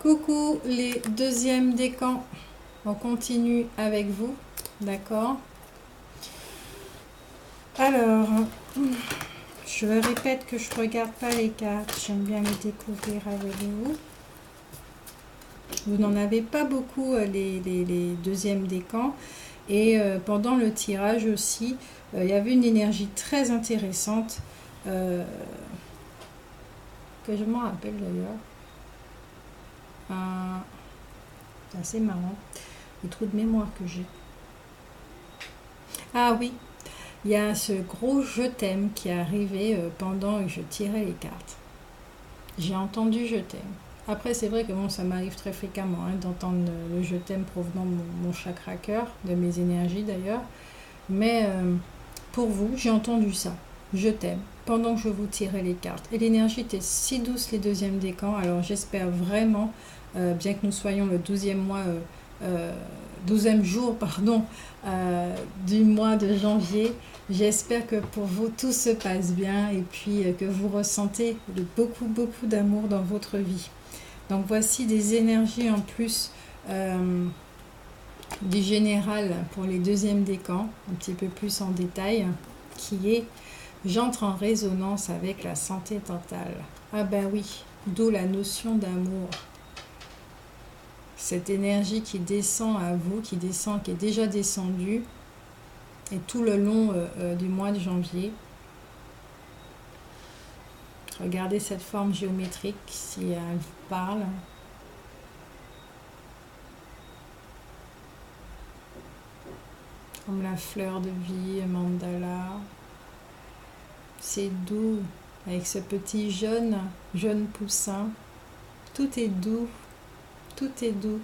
Coucou les deuxièmes décans, on continue avec vous, d'accord? Alors, je répète que je ne regarde pas les cartes, j'aime bien les découvrir avec vous. Vous n'en avez pas beaucoup les deuxièmes décans et pendant le tirage aussi, il y avait une énergie très intéressante que je m'en rappelle d'ailleurs. C'est assez marrant, les trous de mémoire que j'ai. Ah oui, il y a ce gros je t'aime qui est arrivé pendant que je tirais les cartes. J'ai entendu je t'aime. Après, c'est vrai que bon, ça m'arrive très fréquemment d'entendre le je t'aime provenant de mon chakra cœur, de mes énergies d'ailleurs. Mais pour vous, j'ai entendu ça. Je t'aime pendant que je vous tirais les cartes. Et l'énergie était si douce les deuxièmes décans. Alors j'espère vraiment, bien que nous soyons le 12e mois, 12e jour, pardon, du mois de janvier, j'espère que pour vous tout se passe bien et puis que vous ressentez beaucoup d'amour dans votre vie. Donc voici des énergies en plus du général pour les deuxièmes décans, un petit peu plus en détail, qui est j'entre en résonance avec la santé totale. Ah ben oui, d'où la notion d'amour. Cette énergie qui descend à vous, qui est déjà descendue, et tout le long du mois de janvier. Regardez cette forme géométrique si elle vous parle. Comme la fleur de vie, un mandala. C'est doux, avec ce petit jeune poussin. Tout est doux, tout est doux.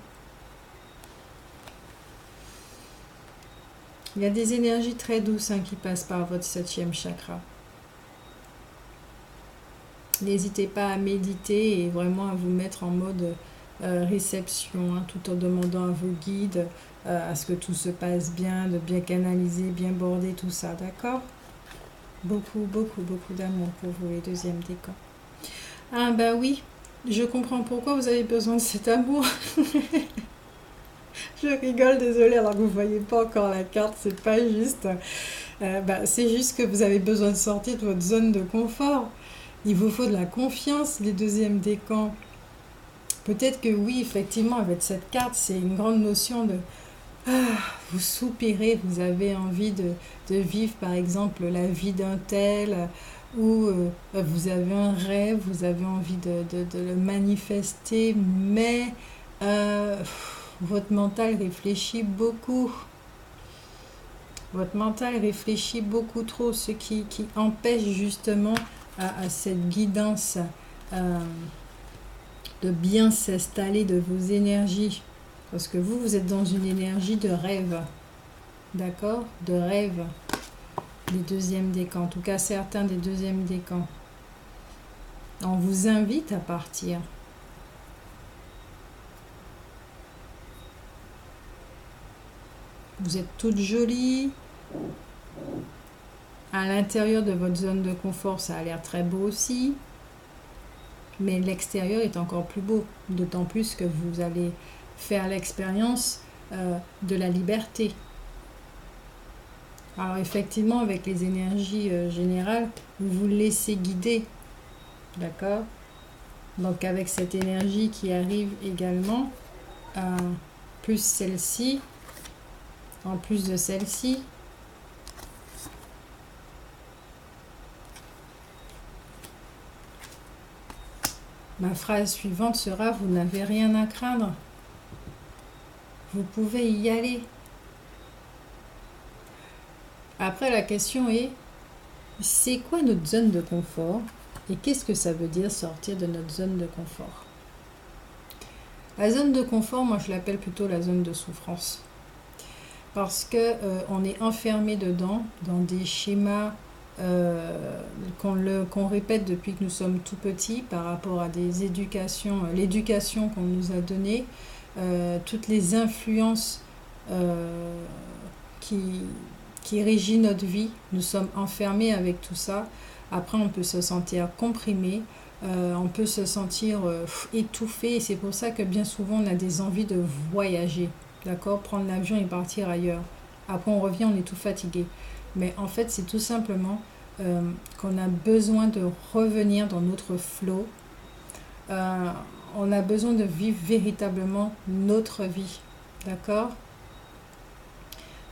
Il y a des énergies très douces qui passent par votre 7e chakra. N'hésitez pas à méditer et vraiment à vous mettre en mode réception, tout en demandant à vos guides à ce que tout se passe bien, de bien canaliser, bien border tout ça, d'accord? Beaucoup d'amour pour vous, les deuxièmes décans. Ah bah oui, je comprends pourquoi vous avez besoin de cet amour. Je rigole, désolée, alors que vous ne voyez pas encore la carte, c'est pas juste. C'est juste que vous avez besoin de sortir de votre zone de confort. Il vous faut de la confiance, les deuxièmes décans. Peut-être que oui, effectivement, avec cette carte, c'est une grande notion de... vous soupirez, vous avez envie de vivre, par exemple, la vie d'un tel, ou vous avez un rêve, vous avez envie de le manifester, mais votre mental réfléchit beaucoup. Votre mental réfléchit beaucoup trop, ce qui empêche justement à cette guidance de bien s'installer de vos énergies. Parce que vous êtes dans une énergie de rêve. D'accord? De rêve. Des deuxièmes décans. En tout cas, certains des deuxièmes décans. On vous invite à partir. Vous êtes toutes jolies. À l'intérieur de votre zone de confort, ça a l'air très beau aussi. Mais l'extérieur est encore plus beau. D'autant plus que vous allez faire l'expérience de la liberté. Alors effectivement, avec les énergies générales, vous vous laissez guider. D'accord? Donc avec cette énergie qui arrive également, plus celle-ci, en plus de celle-ci, ma phrase suivante sera: vous n'avez rien à craindre. Vous pouvez y aller. Après, la question est, c'est quoi notre zone de confort et qu'est-ce que ça veut dire sortir de notre zone de confort? La zone de confort, moi je l'appelle plutôt la zone de souffrance. Parce que on est enfermé dedans, dans des schémas qu'on répète depuis que nous sommes tout petits par rapport à des éducations, l'éducation qu'on nous a donnée, toutes les influences qui régit notre vie. Nous sommes enfermés avec tout ça. Après, on peut se sentir comprimé, On peut se sentir étouffé. Et c'est pour ça que bien souvent, on a des envies de voyager. D'accord? Prendre l'avion et partir ailleurs. Après, on revient, on est tout fatigué. Mais en fait, c'est tout simplement qu'on a besoin de revenir dans notre flow. Euh, on a besoin de vivre véritablement notre vie. D'accord?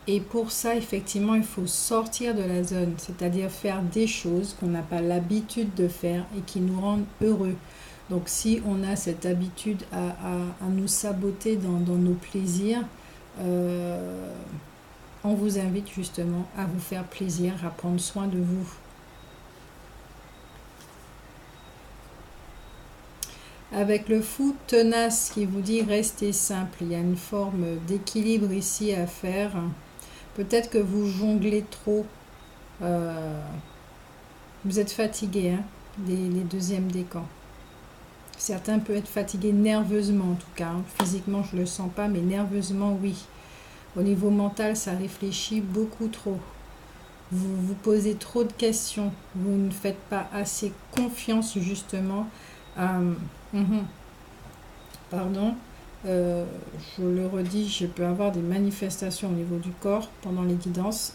Et pour ça, effectivement, il faut sortir de la zone, c'est-à-dire faire des choses qu'on n'a pas l'habitude de faire et qui nous rendent heureux. Donc si on a cette habitude à nous saboter dans nos plaisirs, on vous invite justement à vous faire plaisir, à prendre soin de vous. Avec le fou tenace qui vous dit restez simple, il y a une forme d'équilibre ici à faire. Peut-être que vous jonglez trop. Vous êtes fatigué, hein, les deuxièmes décans. Certains peuvent être fatigués nerveusement en tout cas. Hein. Physiquement, je ne le sens pas, mais nerveusement, oui. Au niveau mental, ça réfléchit beaucoup trop. Vous vous posez trop de questions. Vous ne faites pas assez confiance justement à... Pardon. Je le redis, je peux avoir des manifestations au niveau du corps pendant les guidances.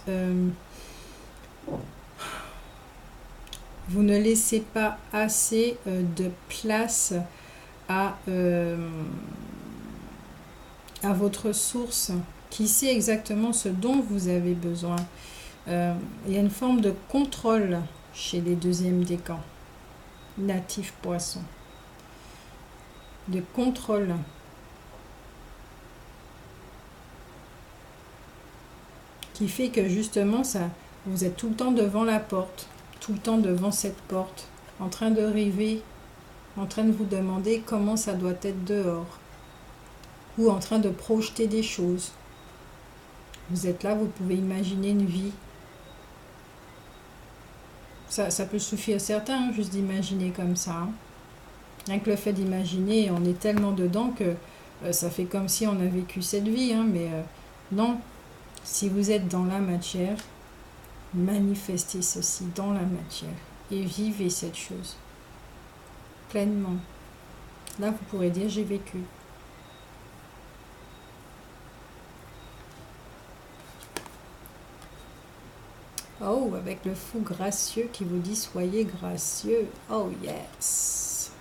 Vous ne laissez pas assez de place à votre source qui sait exactement ce dont vous avez besoin. Il y a une forme de contrôle chez les deuxièmes décans, natifs poissons. De contrôle. Qui fait que justement, ça, vous êtes tout le temps devant la porte, tout le temps devant cette porte, en train de rêver, en train de vous demander comment ça doit être dehors, ou en train de projeter des choses. Vous êtes là, vous pouvez imaginer une vie. Ça peut suffire à certains, juste d'imaginer comme ça. Hein. Rien que le fait d'imaginer, on est tellement dedans que ça fait comme si on a vécu cette vie. Hein, mais non, si vous êtes dans la matière, manifestez ceci dans la matière et vivez cette chose pleinement. Là, vous pourrez dire j'ai vécu. Oh, avec le fou gracieux qui vous dit soyez gracieux. Oh yes.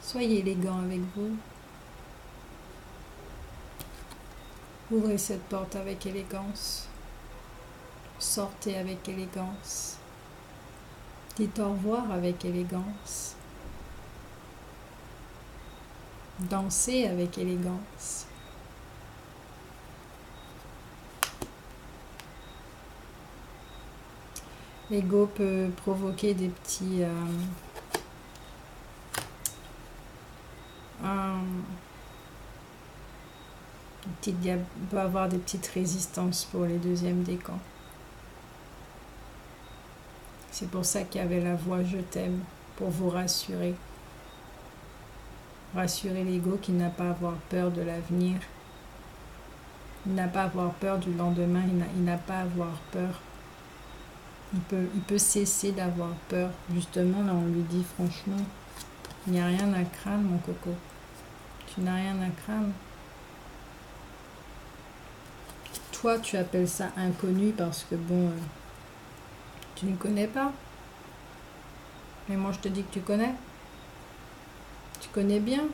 Soyez élégant avec vous. Ouvrez cette porte avec élégance. Sortez avec élégance. Dites au revoir avec élégance. Dansez avec élégance. L'ego peut provoquer des petits... il peut avoir des petites résistances pour les deuxièmes décans. C'est pour ça qu'il y avait la voix je t'aime, pour vous rassurer. Rassurer l'ego qui n'a pas à avoir peur de l'avenir. Il n'a pas à avoir peur du lendemain, il n'a pas à avoir peur. Il peut cesser d'avoir peur. Justement, là, on lui dit franchement, il n'y a rien à craindre, mon coco. Tu n'as rien à craindre. Toi, tu appelles ça inconnu parce que, bon, tu ne connais pas. Mais moi, je te dis que tu connais. Tu connais bien.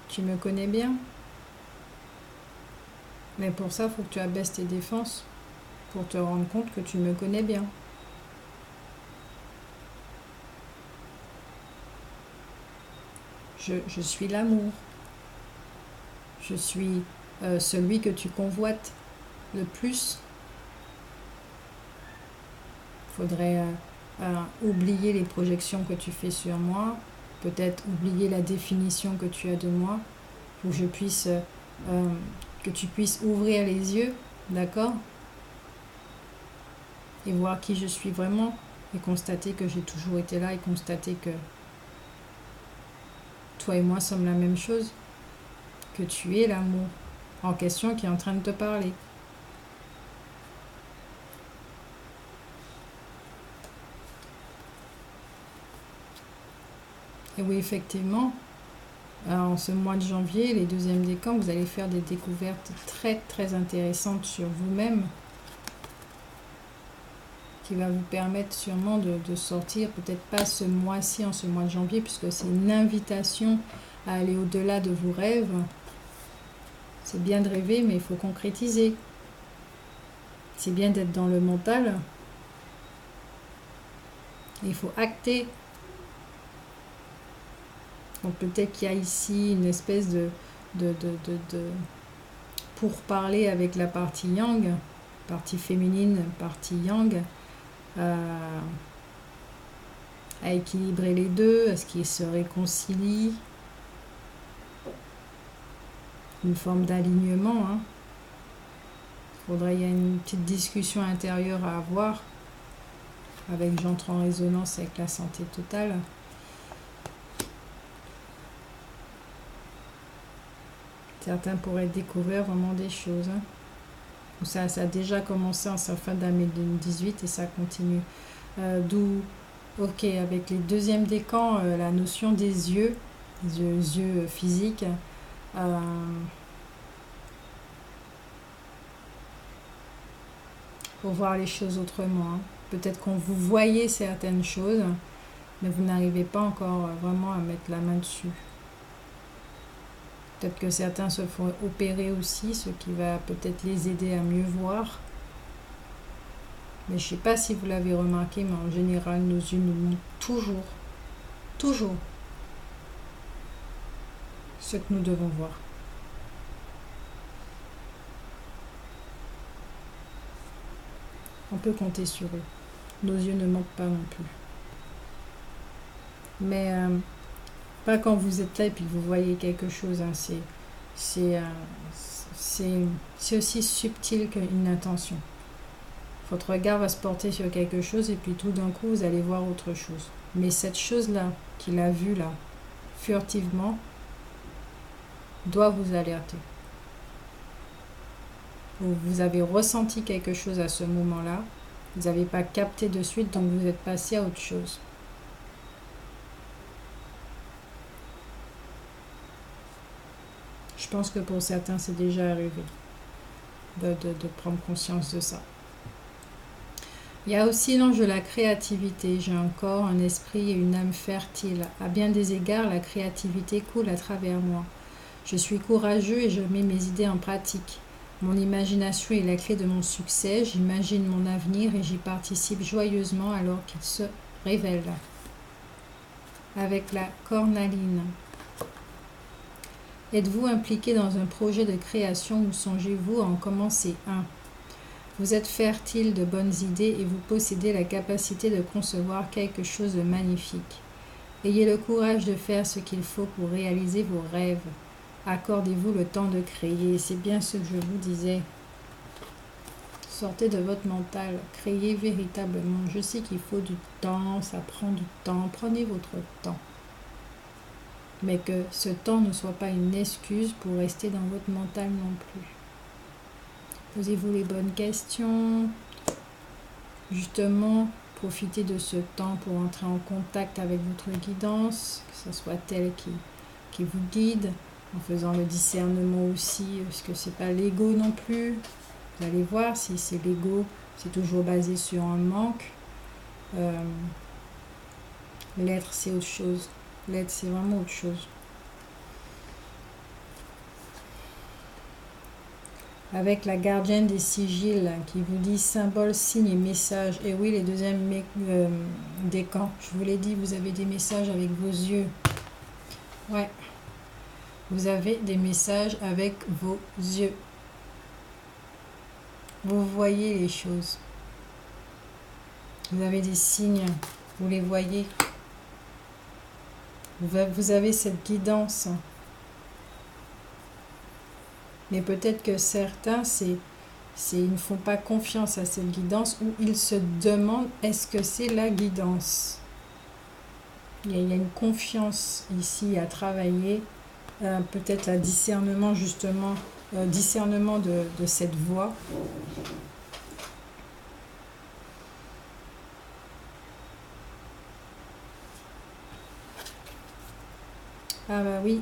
Tu me connais bien. Mais pour ça, il faut que tu abaisses tes défenses pour te rendre compte que tu me connais bien. Je suis l'amour. Je suis celui que tu convoites le plus. Il faudrait oublier les projections que tu fais sur moi, peut-être oublier la définition que tu as de moi, pour que je puisse, que tu puisses ouvrir les yeux, d'accord? Et voir qui je suis vraiment, et constater que j'ai toujours été là, et constater que toi et moi sommes la même chose, que tu es l'amour en question qui est en train de te parler. Et oui, effectivement, en ce mois de janvier, les deuxièmes décans, vous allez faire des découvertes très très intéressantes sur vous-même, qui va vous permettre sûrement de sortir, peut-être pas ce mois-ci, en ce mois de janvier, puisque c'est une invitation à aller au-delà de vos rêves. C'est bien de rêver, mais il faut concrétiser. C'est bien d'être dans le mental. Il faut acter. Donc peut-être qu'il y a ici une espèce de pourparler avec la partie yang, partie féminine, partie yang, à équilibrer les deux, à ce qu'ils se réconcilient. Une forme d'alignement. Il y a une petite discussion intérieure à avoir avec j'entre en résonance avec la santé totale. Certains pourraient découvrir vraiment des choses. Ça a déjà commencé en sa fin d'année 2018 et ça continue. D'où, ok, avec les deuxièmes décans, la notion des yeux, les yeux physiques, pour voir les choses autrement. Peut-être qu'on vous voyez certaines choses, mais vous n'arrivez pas encore vraiment à mettre la main dessus. Peut-être que certains se font opérer aussi, ce qui va peut-être les aider à mieux voir. Mais je ne sais pas si vous l'avez remarqué, mais en général, nos yeux nous montrent toujours ce que nous devons voir. On peut compter sur eux. Nos yeux ne mentent pas non plus. Mais pas quand vous êtes là et puis que vous voyez quelque chose. C'est aussi subtil qu'une intention. Votre regard va se porter sur quelque chose et puis tout d'un coup, vous allez voir autre chose. Mais cette chose-là, qu'il a vue là, furtivement, doit vous alerter. Vous avez ressenti quelque chose à ce moment-là, vous n'avez pas capté de suite, donc vous êtes passé à autre chose. Je pense que pour certains, c'est déjà arrivé de prendre conscience de ça. Il y a aussi l'ange de la créativité. J'ai un corps, un esprit et une âme fertile. À bien des égards, la créativité coule à travers moi. Je suis courageux et je mets mes idées en pratique. Mon imagination est la clé de mon succès. J'imagine mon avenir et j'y participe joyeusement alors qu'il se révèle. Avec la cornaline. Êtes-vous impliqué dans un projet de création ou songez-vous à en commencer un? Vous êtes fertile de bonnes idées et vous possédez la capacité de concevoir quelque chose de magnifique. Ayez le courage de faire ce qu'il faut pour réaliser vos rêves. Accordez-vous le temps de créer. C'est bien ce que je vous disais. Sortez de votre mental. Créez véritablement. Je sais qu'il faut du temps, ça prend du temps. Prenez votre temps. Mais que ce temps ne soit pas une excuse pour rester dans votre mental non plus. Posez-vous les bonnes questions. Justement, profitez de ce temps pour entrer en contact avec votre guidance, que ce soit elle qui vous guide, en faisant le discernement aussi, parce que c'est pas l'ego non plus. Vous allez voir, si c'est l'ego, c'est toujours basé sur un manque. L'être, c'est autre chose. L'être, c'est vraiment autre chose. Avec la gardienne des sigils qui vous dit symbole, signe et message. Et oui, les deuxièmes décans. Je vous l'ai dit, vous avez des messages avec vos yeux. Ouais. Vous avez des messages avec vos yeux. Vous voyez les choses. Vous avez des signes. Vous les voyez. Vous avez cette guidance. Mais peut-être que certains, ils ne font pas confiance à cette guidance ou ils se demandent est-ce que c'est la guidance. Il y a une confiance ici à travailler, peut-être un discernement justement, discernement de cette voie. Ah bah oui,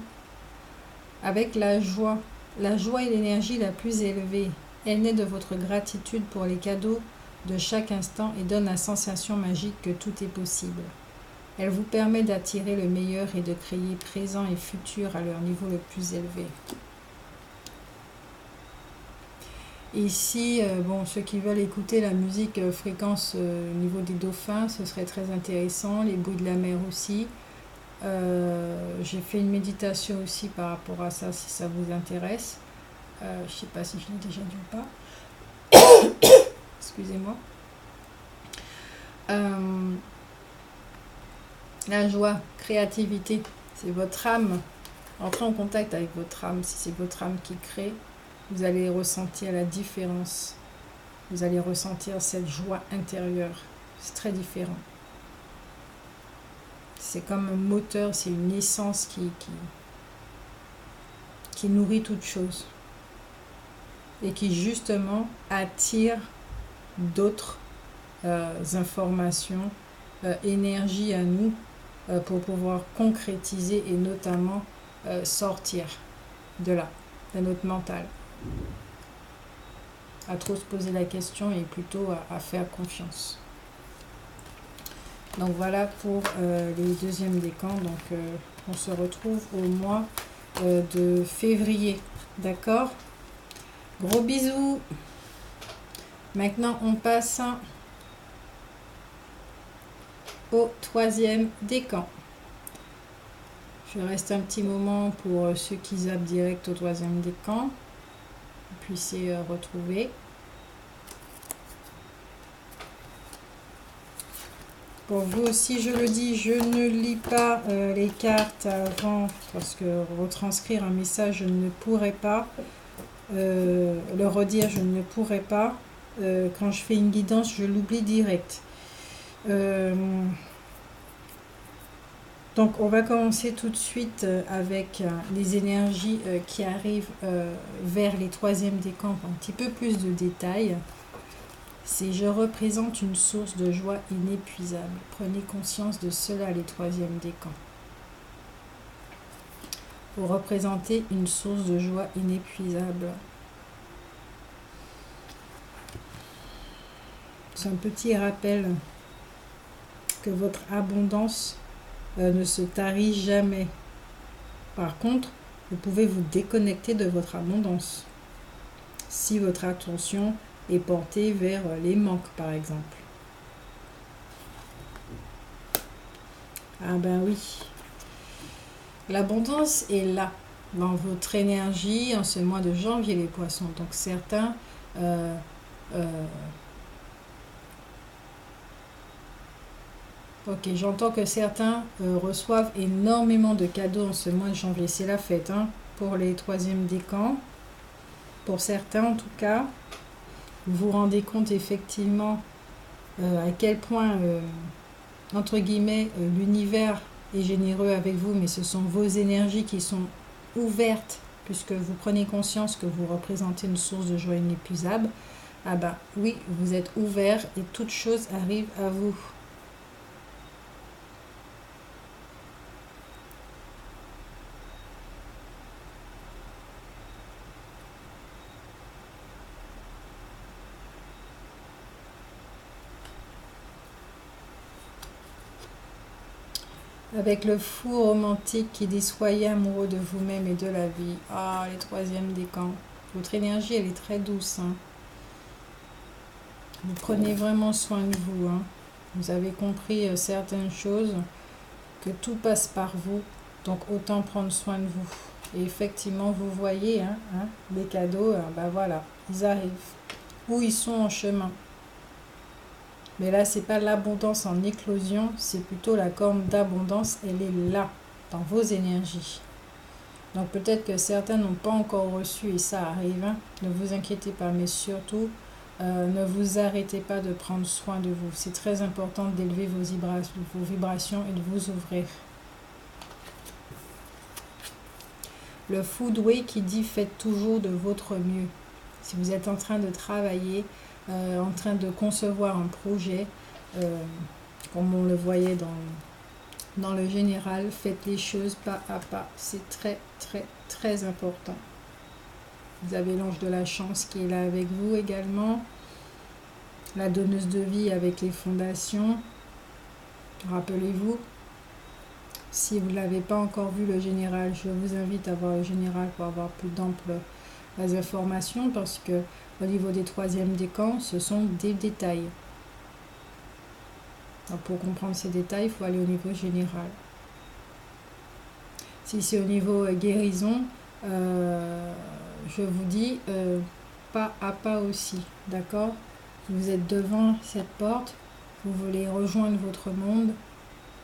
avec la joie. La joie est l'énergie la plus élevée. Elle naît de votre gratitude pour les cadeaux de chaque instant et donne la sensation magique que tout est possible. Elle vous permet d'attirer le meilleur et de créer présent et futur à leur niveau le plus élevé. Ici, bon, ceux qui veulent écouter la musique fréquence au niveau des dauphins, ce serait très intéressant. Les bruits de la mer aussi. J'ai fait une méditation aussi par rapport à ça, si ça vous intéresse. Je ne sais pas si je l'ai déjà dit ou pas. Excusez-moi. La joie, créativité, c'est votre âme. Entrez en contact avec votre âme. Si c'est votre âme qui crée, vous allez ressentir la différence. Vous allez ressentir cette joie intérieure. C'est très différent. C'est comme un moteur, c'est une essence qui nourrit toute chose. Et qui justement attire d'autres informations, énergie à nous pour pouvoir concrétiser et notamment sortir de là, de notre mental. À trop se poser la question et plutôt à faire confiance. Donc voilà pour les deuxièmes décans. Donc on se retrouve au mois de février. D'accord ? Gros bisous. Maintenant on passe au troisième décan. Je reste un petit moment pour ceux qui zappent direct au troisième décan. Vous puissiez retrouver. Pour vous aussi, je le dis, je ne lis pas les cartes avant parce que retranscrire un message, je ne pourrais pas. Le redire, je ne pourrais pas. Quand je fais une guidance, je l'oublie direct. Donc, on va commencer tout de suite avec les énergies qui arrivent vers les troisièmes décans, un petit peu plus de détails. C'est « Je représente une source de joie inépuisable ». Prenez conscience de cela, les troisièmes décans. Vous représentez une source de joie inépuisable. C'est un petit rappel que votre abondance ne se tarit jamais. Par contre, vous pouvez vous déconnecter de votre abondance si votre attention est portée vers les manques, par exemple. Ah ben oui, l'abondance est là, dans votre énergie, en ce mois de janvier, les poissons. Donc certains ok, j'entends que certains reçoivent énormément de cadeaux en ce mois de janvier. C'est la fête pour les troisièmes décans. Pour certains, en tout cas, vous vous rendez compte effectivement à quel point, entre guillemets, l'univers est généreux avec vous, mais ce sont vos énergies qui sont ouvertes, puisque vous prenez conscience que vous représentez une source de joie inépuisable. Ah ben oui, vous êtes ouvert et toute chose arrive à vous. Avec le fou romantique qui dit soyez amoureux de vous-même et de la vie. Ah, les troisièmes décans. Votre énergie, elle est très douce. Vous prenez vraiment soin de vous. Vous avez compris certaines choses, que tout passe par vous. Donc, autant prendre soin de vous. Et effectivement, vous voyez, les cadeaux, ben voilà, ils arrivent. Ou ils sont en chemin. Mais là, c'est pas l'abondance en éclosion, c'est plutôt la corne d'abondance, elle est là, dans vos énergies. Donc peut-être que certains n'ont pas encore reçu et ça arrive. Ne vous inquiétez pas, mais surtout, ne vous arrêtez pas de prendre soin de vous. C'est très important d'élever vos vibrations et de vous ouvrir. Le Foodway qui dit faites toujours de votre mieux. Si vous êtes en train de travailler, en train de concevoir un projet, comme on le voyait dans le général, faites les choses pas à pas. C'est très, très, très important. Vous avez l'ange de la chance qui est là avec vous également. La donneuse de vie avec les fondations. Rappelez-vous, si vous ne l'avez pas encore vu le général, je vous invite à voir le général pour avoir plus d'amples informations parce que au niveau des troisièmes décans, ce sont des détails. Alors pour comprendre ces détails, il faut aller au niveau général. Si c'est au niveau guérison, je vous dis pas à pas aussi, d'accord? Vous êtes devant cette porte, vous voulez rejoindre votre monde,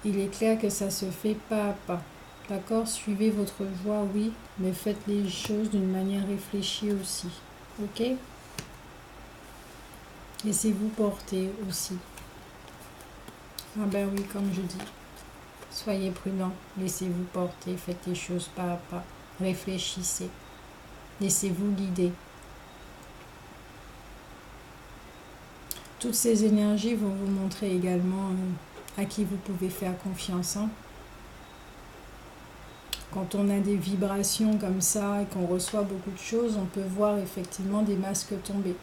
il est clair que ça se fait pas à pas, d'accord? Suivez votre voie, oui, mais faites les choses d'une manière réfléchie aussi, ok? Laissez-vous porter aussi. Ah ben oui, comme je dis, soyez prudents, laissez-vous porter, faites les choses pas à pas, réfléchissez, laissez-vous guider. Toutes ces énergies vont vous montrer également à qui vous pouvez faire confiance. Hein. Quand on a des vibrations comme ça et qu'on reçoit beaucoup de choses, on peut voir effectivement des masques tomber.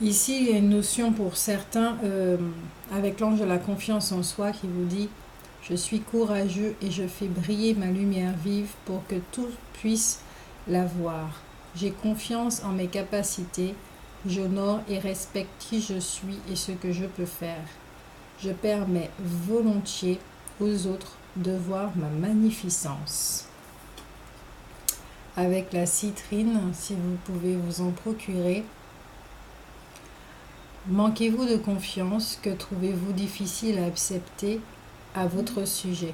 Ici, il y a une notion pour certains, avec l'ange de la confiance en soi qui vous dit « Je suis courageux et je fais briller ma lumière vive pour que tous puissent la voir. J'ai confiance en mes capacités, j'honore et respecte qui je suis et ce que je peux faire. Je permets volontiers aux autres de voir ma magnificence. » Avec la citrine, si vous pouvez vous en procurer, manquez-vous de confiance? Que trouvez-vous difficile à accepter à votre sujet?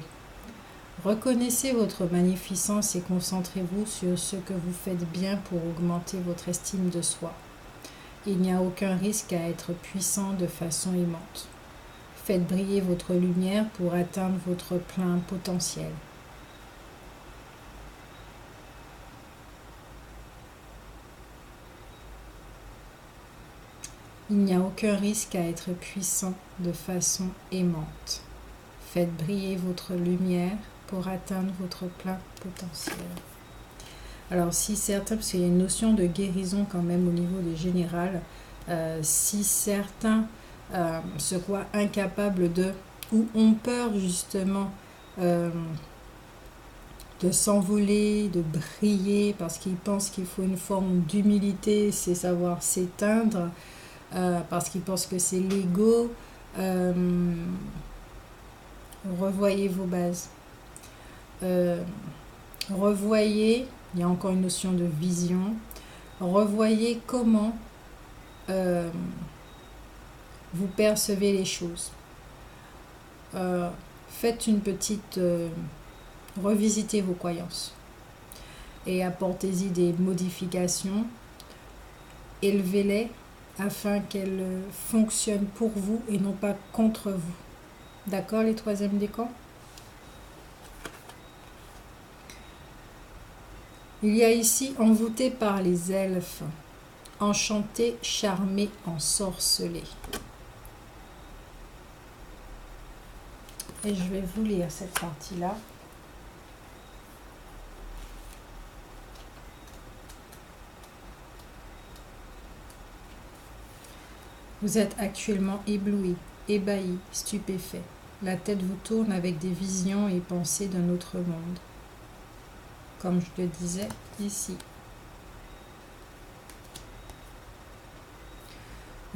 Reconnaissez votre magnificence et concentrez-vous sur ce que vous faites bien pour augmenter votre estime de soi. Il n'y a aucun risque à être puissant de façon aimante. Faites briller votre lumière pour atteindre votre plein potentiel. Il n'y a aucun risque à être puissant de façon aimante. Faites briller votre lumière pour atteindre votre plein potentiel. Alors si certains, parce qu'il y a une notion de guérison quand même au niveau des générales, si certains se croient incapables de, ou ont peur justement de s'envoler, de briller, parce qu'ils pensent qu'il faut une forme d'humilité, c'est savoir s'éteindre, parce qu'ils pensent que c'est l'ego, revoyez vos bases. Revoyez, il y a encore une notion de vision, revoyez comment vous percevez les choses. Faites une petite... revisitez vos croyances et apportez-y des modifications, élevez-les afin qu'elles fonctionnent pour vous et non pas contre vous. D'accord, les troisièmes décans? Il y a ici envoûté par les elfes, enchanté, charmé, ensorcelé. Et je vais vous lire cette partie-là. Vous êtes actuellement ébloui, ébahi, stupéfait. La tête vous tourne avec des visions et pensées d'un autre monde. Comme je le disais ici.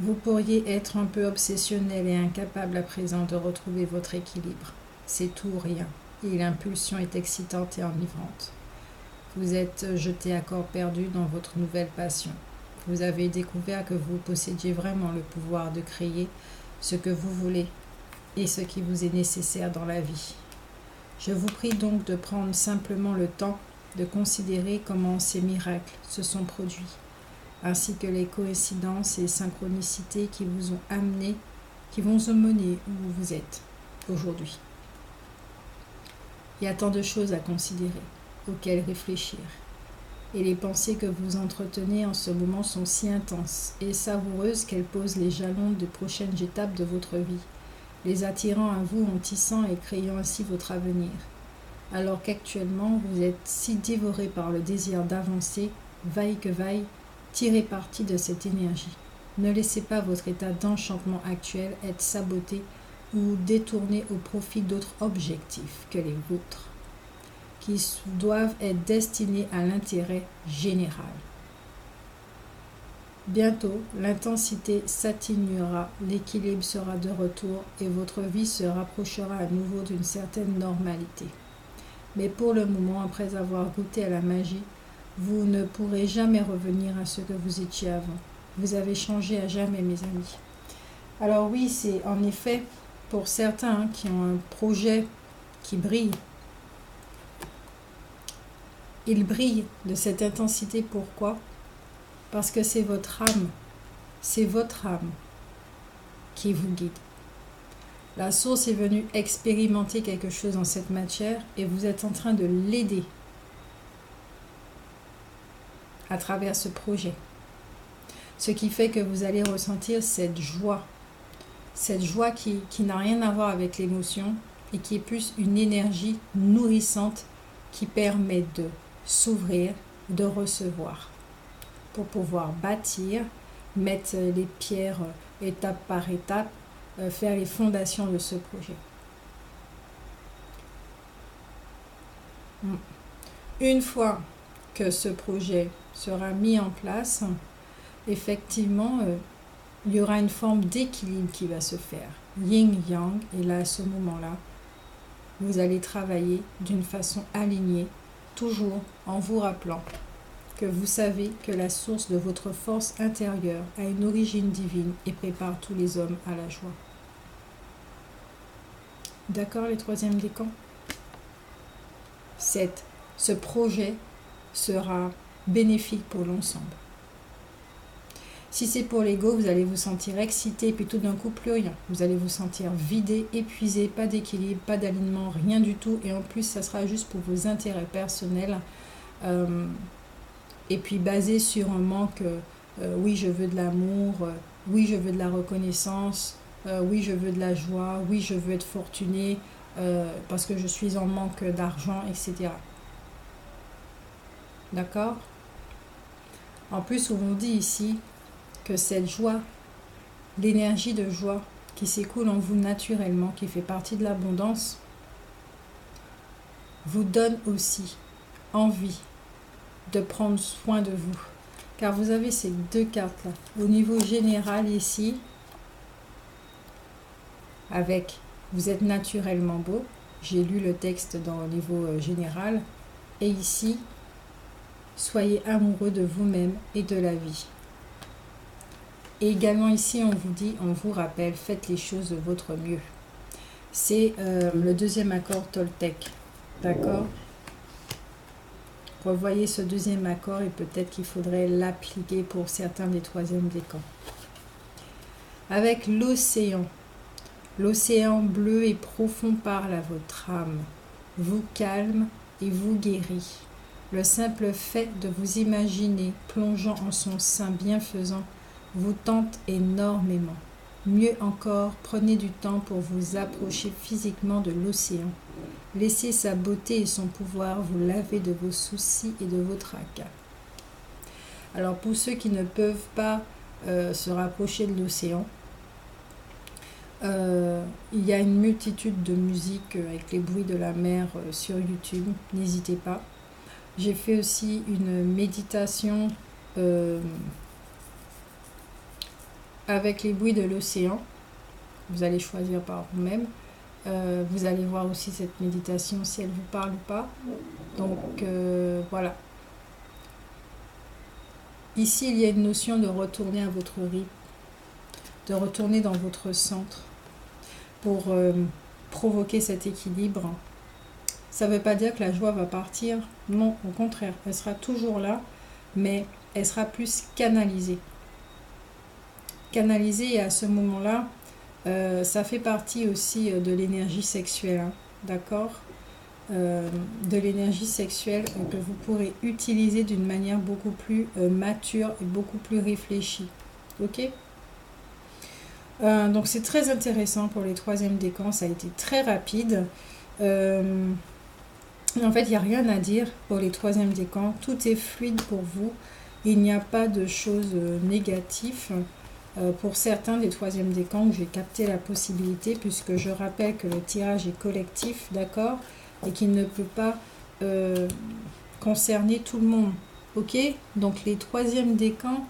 Vous pourriez être un peu obsessionnel et incapable à présent de retrouver votre équilibre. C'est tout ou rien, et l'impulsion est excitante et enivrante. Vous êtes jeté à corps perdu dans votre nouvelle passion. Vous avez découvert que vous possédiez vraiment le pouvoir de créer ce que vous voulez et ce qui vous est nécessaire dans la vie. Je vous prie donc de prendre simplement le temps de considérer comment ces miracles se sont produits, ainsi que les coïncidences et synchronicités qui vous ont amené, qui vont vous mener où vous êtes aujourd'hui. Il y a tant de choses à considérer, auxquelles réfléchir. Et les pensées que vous entretenez en ce moment sont si intenses et savoureuses qu'elles posent les jalons des prochaines étapes de votre vie, les attirant à vous en tissant et créant ainsi votre avenir. Alors qu'actuellement vous êtes si dévoré par le désir d'avancer, vaille que vaille, tirez parti de cette énergie. Ne laissez pas votre état d'enchantement actuel être saboté ou détourné au profit d'autres objectifs que les vôtres, qui doivent être destinés à l'intérêt général. Bientôt, l'intensité s'atténuera, l'équilibre sera de retour et votre vie se rapprochera à nouveau d'une certaine normalité. Mais pour le moment, après avoir goûté à la magie, vous ne pourrez jamais revenir à ce que vous étiez avant. Vous avez changé à jamais, mes amis. Alors oui, c'est en effet pour certains qui ont un projet qui brille. Il brille de cette intensité. Pourquoi ? Parce que c'est votre âme qui vous guide. La source est venue expérimenter quelque chose dans cette matière et vous êtes en train de l'aider à travers ce projet. Ce qui fait que vous allez ressentir cette joie qui n'a rien à voir avec l'émotion et qui est plus une énergie nourrissante qui permet de s'ouvrir, de recevoir, pour pouvoir bâtir, mettre les pierres étape par étape, faire les fondations de ce projet. Une fois que ce projet sera mis en place, effectivement, il y aura une forme d'équilibre qui va se faire. Yin-yang, et là, à ce moment-là, vous allez travailler d'une façon alignée, toujours en vous rappelant que vous savez que la source de votre force intérieure a une origine divine et prépare tous les hommes à la joie. D'accord, les troisièmes décans ? Ce projet sera bénéfique pour l'ensemble. Si c'est pour l'ego, vous allez vous sentir excité, puis tout d'un coup, plus rien. Vous allez vous sentir vidé, épuisé, pas d'équilibre, pas d'alignement, rien du tout. Et en plus, ça sera juste pour vos intérêts personnels. Et puis basé sur un manque, oui, je veux de l'amour, oui, je veux de la reconnaissance, oui, je veux de la joie, oui, je veux être fortuné, parce que je suis en manque d'argent, etc. D'accord ? En plus, on vous dit ici que cette joie, l'énergie de joie qui s'écoule en vous naturellement, qui fait partie de l'abondance, vous donne aussi envie de prendre soin de vous. Car vous avez ces deux cartes-là. Au niveau général ici, avec vous êtes naturellement beau. J'ai lu le texte dans le niveau général. Et ici, soyez amoureux de vous-même et de la vie. Et également ici, on vous dit, on vous rappelle, faites les choses de votre mieux. C'est le deuxième accord Toltec. D'accord ? Revoyez ce deuxième accord et peut-être qu'il faudrait l'appliquer pour certains des troisièmes décans. Avec l'océan. L'océan bleu et profond parle à votre âme, vous calme et vous guérit. Le simple fait de vous imaginer plongeant en son sein bienfaisant vous tente énormément. Mieux encore, prenez du temps pour vous approcher physiquement de l'océan. Laissez sa beauté et son pouvoir vous laver de vos soucis et de vos tracas. Alors pour ceux qui ne peuvent pas se rapprocher de l'océan, il y a une multitude de musiques avec les bruits de la mer sur YouTube, n'hésitez pas. J'ai fait aussi une méditation avec les bruits de l'océan. Vous allez choisir par vous-même. Vous allez voir aussi cette méditation si elle vous parle ou pas. Donc voilà. Ici, il y a une notion de retourner à votre rythme, de retourner dans votre centre pour provoquer cet équilibre. Ça ne veut pas dire que la joie va partir. Non, au contraire, elle sera toujours là, mais elle sera plus canalisée. Canalisée, et à ce moment-là, ça fait partie aussi de l'énergie sexuelle, hein, d'accord ? de l'énergie sexuelle que vous pourrez utiliser d'une manière beaucoup plus mature et beaucoup plus réfléchie. Ok? Donc c'est très intéressant pour les troisièmes décans, ça a été très rapide. En fait, il n'y a rien à dire pour les troisièmes décans, tout est fluide pour vous, il n'y a pas de choses négatives. Pour certains des troisièmes décans où j'ai capté la possibilité, puisque je rappelle que le tirage est collectif, d'accord, et qu'il ne peut pas concerner tout le monde. Ok? Donc les troisièmes décans,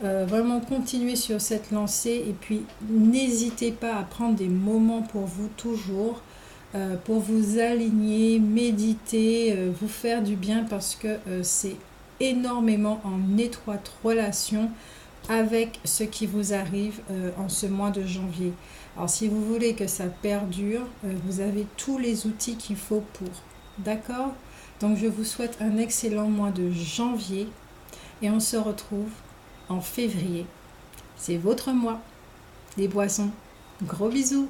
vraiment continuez sur cette lancée et puis n'hésitez pas à prendre des moments pour vous toujours, pour vous aligner, méditer, vous faire du bien parce que c'est énormément en étroite relation avec ce qui vous arrive en ce mois de janvier. Alors si vous voulez que ça perdure, vous avez tous les outils qu'il faut pour. D'accord? Donc je vous souhaite un excellent mois de janvier et on se retrouve en février. C'est votre mois. Les poissons, gros bisous!